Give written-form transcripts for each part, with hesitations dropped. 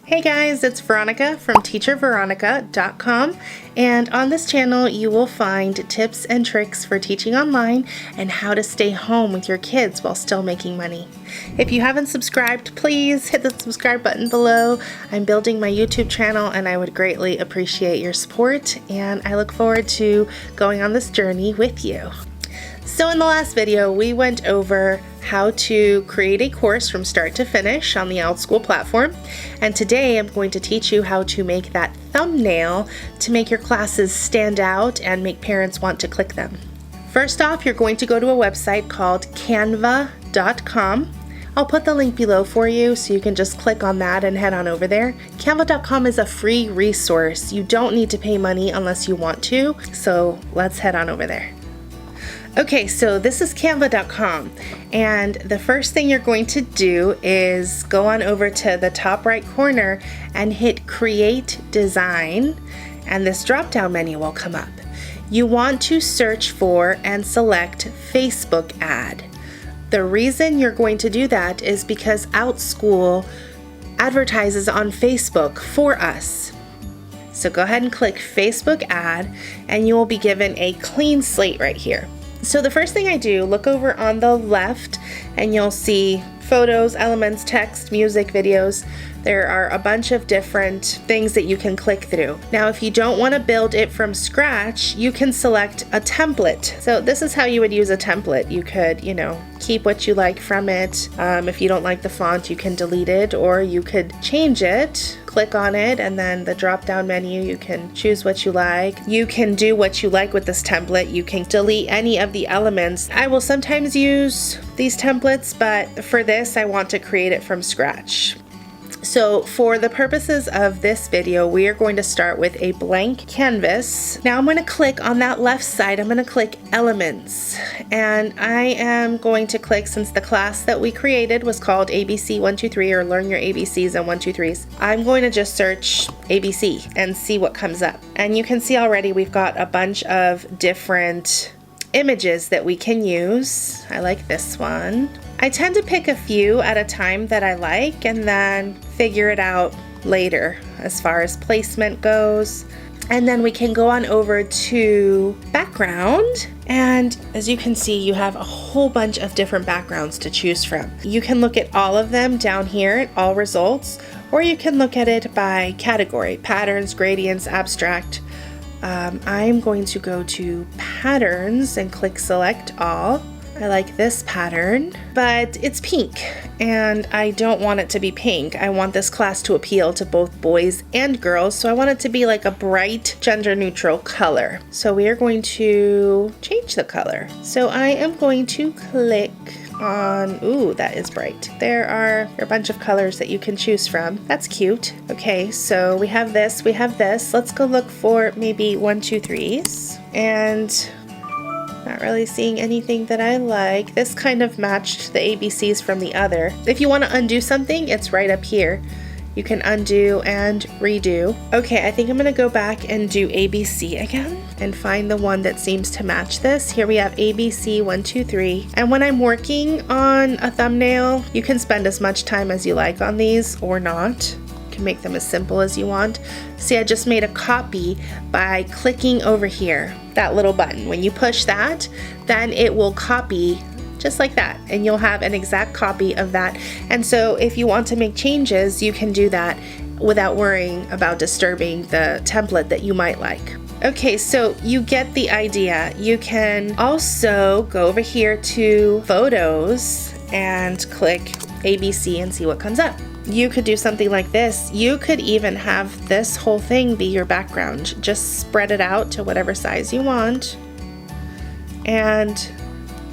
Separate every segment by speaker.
Speaker 1: Hey guys, it's Veronica from teacherveronica.com, and on this channel you will find tips and tricks for teaching online and how to stay home with your kids while still making money. If you haven't subscribed, please hit the subscribe button below. I'm building my YouTube channel and I would greatly appreciate your support, and I look forward to going on this journey with you. So in the last video, we went over how to create a course from start to finish on the Outschool platform. And today I'm going to teach you how to make that thumbnail to make your classes stand out and make parents want to click them. First off, you're going to go to a website called Canva.com. I'll put the link below for you so you can just click on that and head on over there. Canva.com is a free resource. You don't need to pay money unless you want to. So let's head on over there. Okay, so this is Canva.com, and the first thing you're going to do is go on over to the top right corner and hit Create Design, and this drop-down menu will come up. You want to search for and select Facebook ad. The reason you're going to do that is because Outschool advertises on Facebook for us. So go ahead and click Facebook ad, and you will be given a clean slate right here. So the first thing I do, look over on the left and you'll see photos, elements, text, music, videos. There are a bunch of different things that you can click through. Now, if you don't want to build it from scratch, you can select a template. So this is how you would use a template. You could, keep what you like from it. If you don't like the font, you can delete it, or you could change it. Click on it, and then the drop-down menu, you can choose what you like. You can do what you like with this template. You can delete any of the elements. I will sometimes use these templates, but for this, I want to create it from scratch. So for the purposes of this video, we are going to start with a blank canvas. Now I'm going to click on that left side. I'm going to click Elements, and I am going to click, since the class that we created was called ABC 123, or Learn Your ABCs and 123s, I'm going to just search ABC and see what comes up. And you can see already we've got a bunch of different images that we can use. I like this one. I tend to pick a few at a time that I like and then figure it out later as far as placement goes. And then we can go on over to background, and as you can see, you have a whole bunch of different backgrounds to choose from. You can look at all of them down here at all results, or you can look at it by category: patterns, gradients, abstract. I'm going to go to patterns and click select all. I like this pattern, but it's pink and I don't want it to be pink. I want this class to appeal to both boys and girls, so I want it to be like a bright gender neutral color. So we are going to change the color. So I am going to click on, ooh, that is bright. There are a bunch of colors that you can choose from. That's cute. Okay, so we have this, we have this. Let's go look for maybe 1, 2, 3s. And not really seeing anything that I like. This kind of matched the ABCs from the other. If you want to undo something, it's right up here. You can undo and redo. Okay, I think I'm going to go back and do ABC again and find the one that seems to match this. Here we have ABC 1, 2, 3. And when I'm working on a thumbnail, you can spend as much time as you like on these or not. You can make them as simple as you want. See, I just made a copy by clicking over here, that little button. When you push that, then it will copy just like that, and you'll have an exact copy of that. And so if you want to make changes, you can do that without worrying about disturbing the template that you might like. Okay, so you get the idea. You can also go over here to photos and click ABC and see what comes up. You could do something like this. You could even have this whole thing be your background. Just spread it out to whatever size you want, and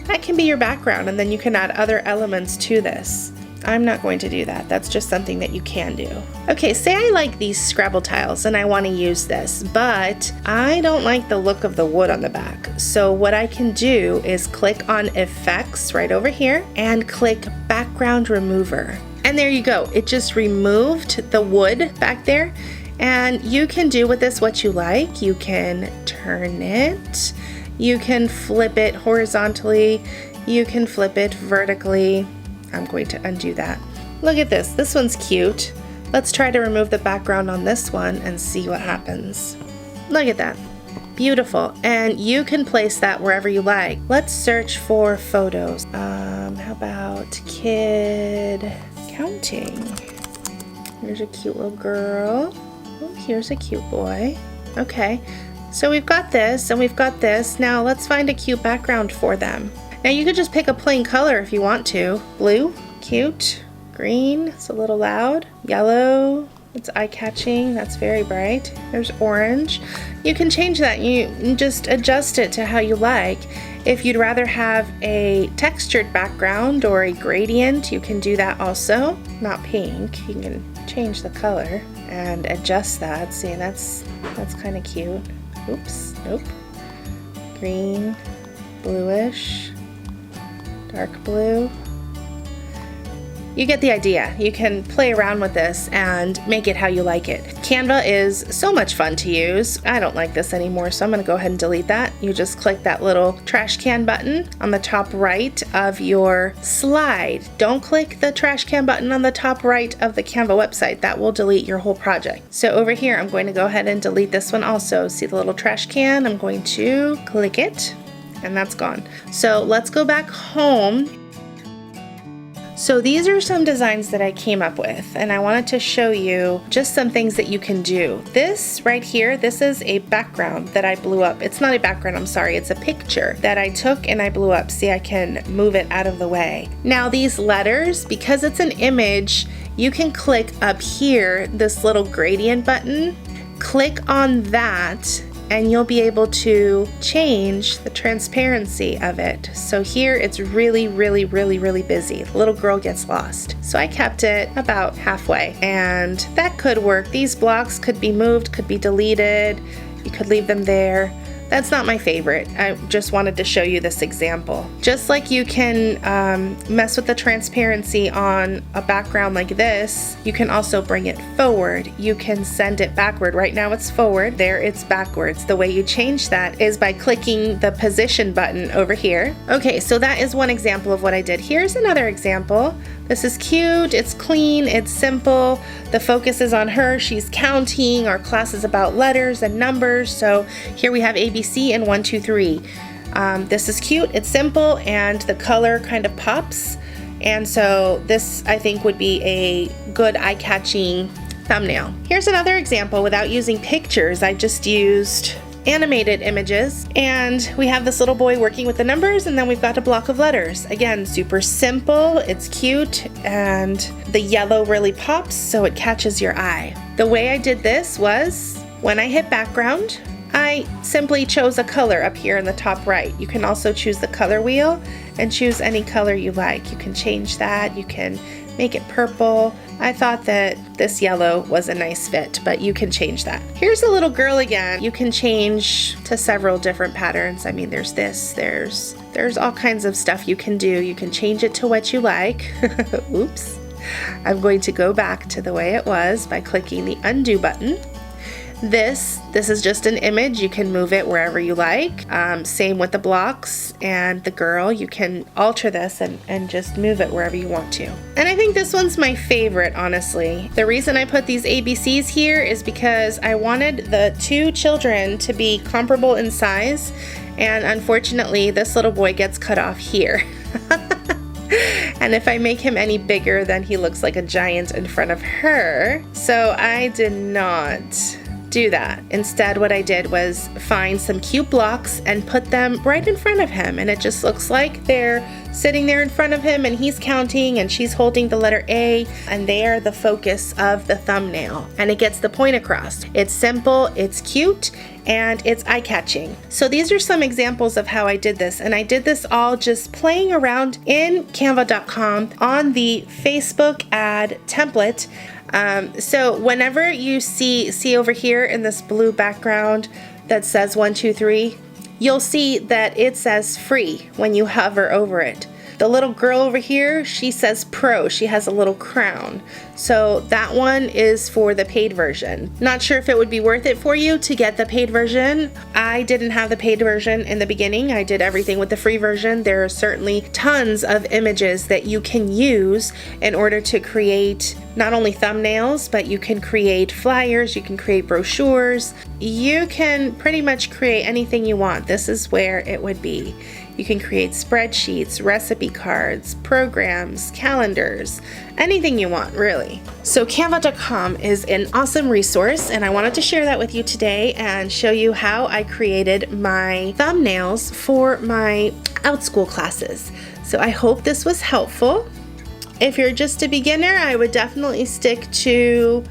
Speaker 1: that can be your background, and then you can add other elements to this. I'm not going to do that. That's just something that you can do. Okay, say I like these Scrabble tiles and I want to use this, but I don't like the look of the wood on the back. So what I can do is click on Effects right over here and click Background Remover. And there you go. It just removed the wood back there. And you can do with this what you like. You can turn it. You can flip it horizontally. You can flip it vertically. I'm going to undo that. Look at this. This one's cute. Let's try to remove the background on this one and see what happens. Look at that. Beautiful. And you can place that wherever you like. Let's search for photos. How about kid counting? Here's a cute little girl. Oh, here's a cute boy. Okay, so we've got this and we've got this. Now let's find a cute background for them. Now you could just pick a plain color if you want to. Blue, cute. Green, it's a little loud. Yellow, it's eye-catching, that's very bright. There's orange. You can change that. You just adjust it to how you like. If you'd rather have a textured background or a gradient, you can do that also. Not pink. You can change the color and adjust that. See, that's kind of cute. Oops, nope. Green, bluish, dark blue. You get the idea. You can play around with this and make it how you like it. Canva is so much fun to use. I don't like this anymore, so I'm going to go ahead and delete that. You just click that little trash can button on the top right of your slide. Don't click the trash can button on the top right of the Canva website. That will delete your whole project. So over here, I'm going to go ahead and delete this one also. See the little trash can? I'm going to click it, and that's gone. So let's go back home. So these are some designs that I came up with, and I wanted to show you just some things that you can do. This right here, this is a background that I blew up. It's not a background, I'm sorry, it's a picture that I took and I blew up. See, I can move it out of the way. Now these letters, because it's an image, you can click up here, this little gradient button. Click on that and you'll be able to change the transparency of it. So here it's really busy. The little girl gets lost. So I kept it about halfway, and that could work. These blocks could be moved, could be deleted. You could leave them there. That's not my favorite. I just wanted to show you this example. Just like you can mess with the transparency on a background like this, you can also bring it forward. You can send it backward. Right now it's forward, there it's backwards. The way you change that is by clicking the position button over here. Okay, so that is one example of what I did. Here's another example. This is cute, it's clean, it's simple. The focus is on her, she's counting. Our class is about letters and numbers. So here we have ABC and 1, 2, 3. This is cute, it's simple, and the color kind of pops. And so this, I think, would be a good eye-catching thumbnail. Here's another example without using pictures. I just used animated images, and we have this little boy working with the numbers, and then we've got a block of letters. Again, super simple, it's cute, and the yellow really pops, so it catches your eye. The way I did this was, when I hit background, I simply chose a color up here in the top right. You can also choose the color wheel and choose any color you like. You can change that, you can make it purple. I thought that this yellow was a nice fit, but you can change that. Here's a little girl again. You can change to several different patterns. I mean, there's this, there's all kinds of stuff you can do. You can change it to what you like. Oops. I'm going to go back to the way it was by clicking the undo button. This is just an image. You can move it wherever you like. Same with the blocks and the girl. You can alter this and just move it wherever you want to. And I think this one's my favorite, honestly. The reason I put these ABCs here is because I wanted the two children to be comparable in size, and unfortunately this little boy gets cut off here. And if I make him any bigger, then he looks like a giant in front of her. So I did not do that. Instead, what I did was find some cute blocks and put them right in front of him, and it just looks like they're sitting there in front of him and he's counting and she's holding the letter A, and they are the focus of the thumbnail, and it gets the point across. It's simple, it's cute, and it's eye-catching. So these are some examples of how I did this, and I did this all just playing around in canva.com on the Facebook ad template. So whenever you see over here in this blue background that says 1, 2, 3, you'll see that it says free when you hover over it. The little girl over here, she says pro. She has a little crown. So that one is for the paid version. Not sure if it would be worth it for you to get the paid version. I didn't have the paid version in the beginning. I did everything with the free version. There are certainly tons of images that you can use in order to create not only thumbnails, but you can create flyers, you can create brochures. You can pretty much create anything you want. This is where it would be. You can create spreadsheets, recipe cards, programs, calendars, anything you want, really. So Canva.com is an awesome resource, and I wanted to share that with you today and show you how I created my thumbnails for my Outschool classes. So I hope this was helpful. If you're just a beginner, I would definitely stick to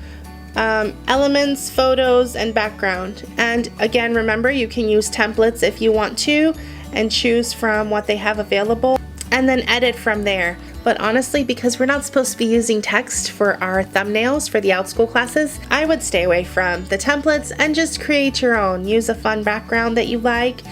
Speaker 1: elements, photos, and background. And again, remember, you can use templates if you want to and choose from what they have available and then edit from there. But honestly, because we're not supposed to be using text for our thumbnails for the Outschool classes, I would stay away from the templates and just create your own. Use a fun background that you like.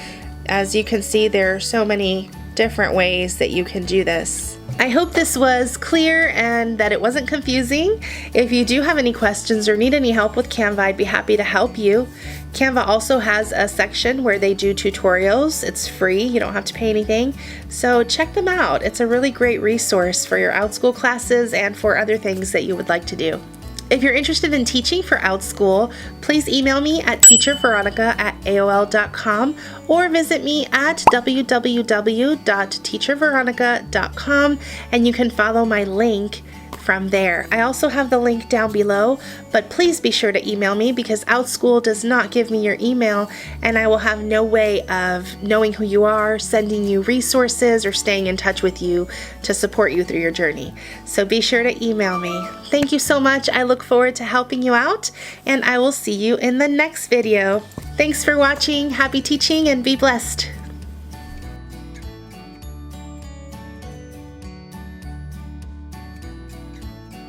Speaker 1: As you can see, there are so many different ways that you can do this. I hope this was clear and that it wasn't confusing. If you do have any questions or need any help with Canva, I'd be happy to help you. Canva also has a section where they do tutorials. It's free, you don't have to pay anything. So check them out. It's a really great resource for your Outschool classes and for other things that you would like to do. If you're interested in teaching for Outschool, please email me at teacherveronica@aol.com or visit me at www.teacherveronica.com, and you can follow my link from there. I also have the link down below, but please be sure to email me because Outschool does not give me your email, and I will have no way of knowing who you are, sending you resources, or staying in touch with you to support you through your journey. So be sure to email me. Thank you so much. I look forward to helping you out, and I will see you in the next video. Thanks for watching. Happy teaching and be blessed.